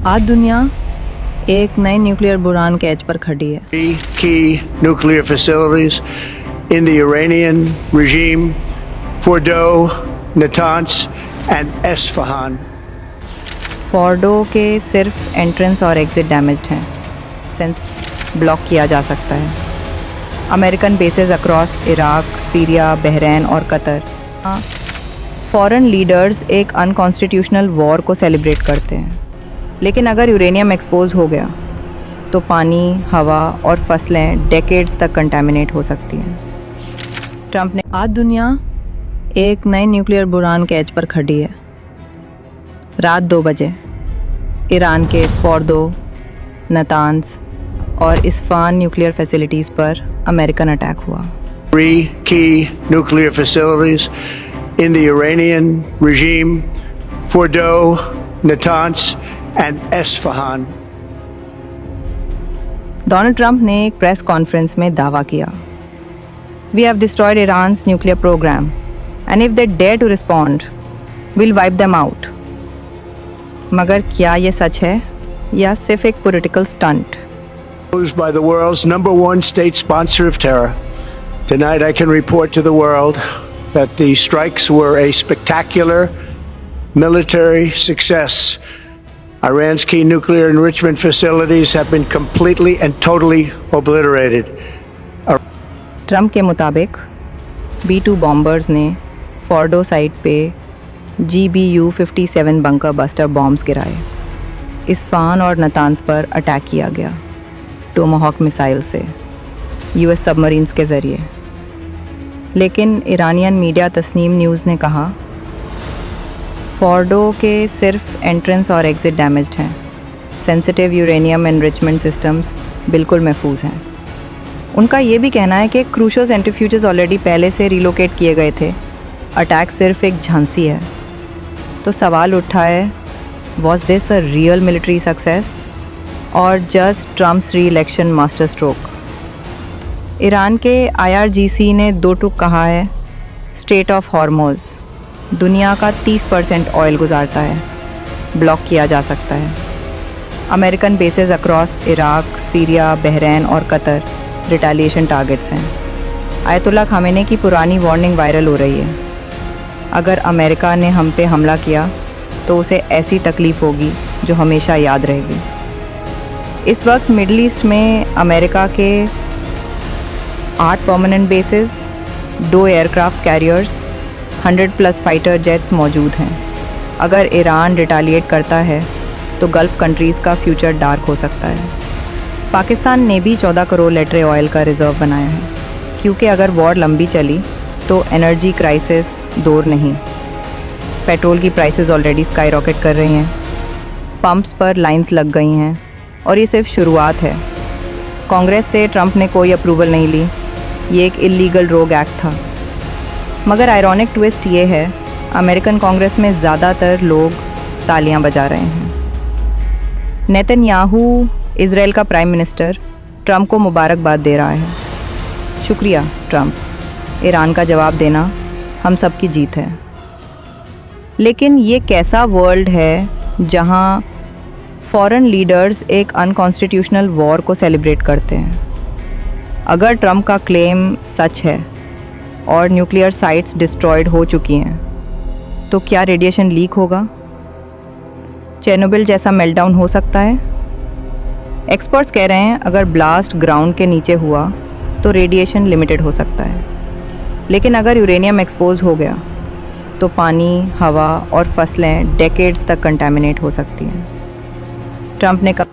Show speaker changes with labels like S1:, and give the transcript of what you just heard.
S1: आज दुनिया एक नए न्यूक्लियर बुरान के एज पर खड़ी है।
S2: Three key nuclear facilities in the Iranian regime: Fordo, Natanz, and Esfahan.
S1: Fordow के सिर्फ एंट्रेंस और एग्जिट डैमेज्ड हैं, सेंस ब्लॉक किया जा सकता है। American bases across Iraq, Syria, Bahrain और कतर। फॉरेन लीडर्स एक अनकॉन्स्टिट्यूशनल वॉर को सेलिब्रेट करते हैं, लेकिन अगर यूरेनियम एक्सपोज हो गया तो पानी, हवा और फसलें डेकेड्स तक कंटामिनेट हो सकती हैं। ट्रंप ने आज दुनिया एक नए न्यूक्लियर बुरान के एज पर खड़ी है। रात 2 बजे ईरान के फोर्दो, नतांज और इस्फान न्यूक्लियर फैसिलिटीज़ पर अमेरिकन अटैक हुआ।
S2: 3 key nuclear facilities in the Iranian regime: Fordo, Natanz, and Esfahan.
S1: Donald Trump ने एक प्रेस कॉन्फ्रेंस में दावा किया, "We have destroyed Iran's nuclear program, and if they dare to respond, we'll wipe them out." मगर क्या ये सच है या सिर्फ एक political stunt?
S2: By the world's #1 state sponsor of terror. Tonight I can report to the world that the strikes were a spectacular military success. Iran's key nuclear enrichment facilities have been completely and totally obliterated.
S1: Trump के मुताबिक B-2 bombers ने Fordow site पे GBU-57 bunker buster bombs गिराए। इस्फान और Natanz पर attack किया गया Tomahawk missile से US सबमरीन्स के ज़रिए। लेकिन ईरानियन मीडिया तस्नीम न्यूज़ ने कहा, फोर्डो के सिर्फ एंट्रेंस और एग्जिट डैमेज्ड हैं, सेंसिटिव यूरेनियम एनरिचमेंट सिस्टम्स बिल्कुल महफूज हैं। उनका ये भी कहना है कि क्रूशो सेंट्रीफ्यूजेस ऑलरेडी पहले से रिलोकेट किए गए थे, अटैक सिर्फ एक झांसी है। तो सवाल उठा है, was this a real military success और just Trump's re-election master stroke? Iran के IRGC ने 2 टूक कहा है, स्ट्रेट ऑफ हॉर्मोज दुनिया का 30% ऑयल गुजारता है, ब्लॉक किया जा सकता है। American bases across Iraq, Syria, Bahrain और कतर रिटेलिएशन टारगेट्स हैं। आयतुल्ला खामेनी की पुरानी वार्निंग वायरल हो रही है, अगर अमेरिका ने हम पे हमला किया तो उसे ऐसी तकलीफ़ होगी जो हमेशा याद रहेगी। इस वक्त मिडल ईस्ट में अमेरिका के 8 permanent bases, 2 aircraft carriers, 100+ fighter jets मौजूद हैं। अगर ईरान रिटेलिएट करता है तो गल्फ़ कंट्रीज़ का फ्यूचर डार्क हो सकता है। पाकिस्तान ने भी 14 करोड़ लीटर ऑयल का रिज़र्व बनाया है, क्योंकि अगर वॉर लंबी चली तो एनर्जी क्राइसिस दूर नहीं। पेट्रोल की प्राइसेस ऑलरेडी स्काई रॉकेट कर रही हैं, पंप्स पर लाइंस लग गई हैं और ये सिर्फ शुरुआत है। कांग्रेस से ट्रंप ने कोई अप्रूवल नहीं ली, ये एक इलीगल रोग एक्ट था। मगर आयरॉनिक ट्विस्ट ये है, अमेरिकन कांग्रेस में ज़्यादातर लोग तालियां बजा रहे हैं। नेतन्याहू, इज़राइल का प्राइम मिनिस्टर, ट्रंप को मुबारकबाद दे रहा है। शुक्रिया ट्रंप, ईरान का जवाब देना हम सब की जीत है। लेकिन ये कैसा वर्ल्ड है जहां फॉरेन लीडर्स एक अनकॉन्स्टिट्यूशनल वॉर को सेलिब्रेट करते हैं? अगर ट्रंप का क्लेम सच है और न्यूक्लियर साइट्स डिस्ट्रॉयड हो चुकी हैं, तो क्या रेडिएशन लीक होगा? चेर्नोबिल जैसा मेल्टडाउन हो सकता है? एक्सपर्ट्स कह रहे हैं अगर ब्लास्ट ग्राउंड के नीचे हुआ तो रेडिएशन लिमिटेड हो सकता है, लेकिन अगर यूरेनियम एक्सपोज हो गया तो पानी, हवा और फसलें डेकेड्स तक कंटामिनेट हो सकती हैं। ट्रंप ने कहा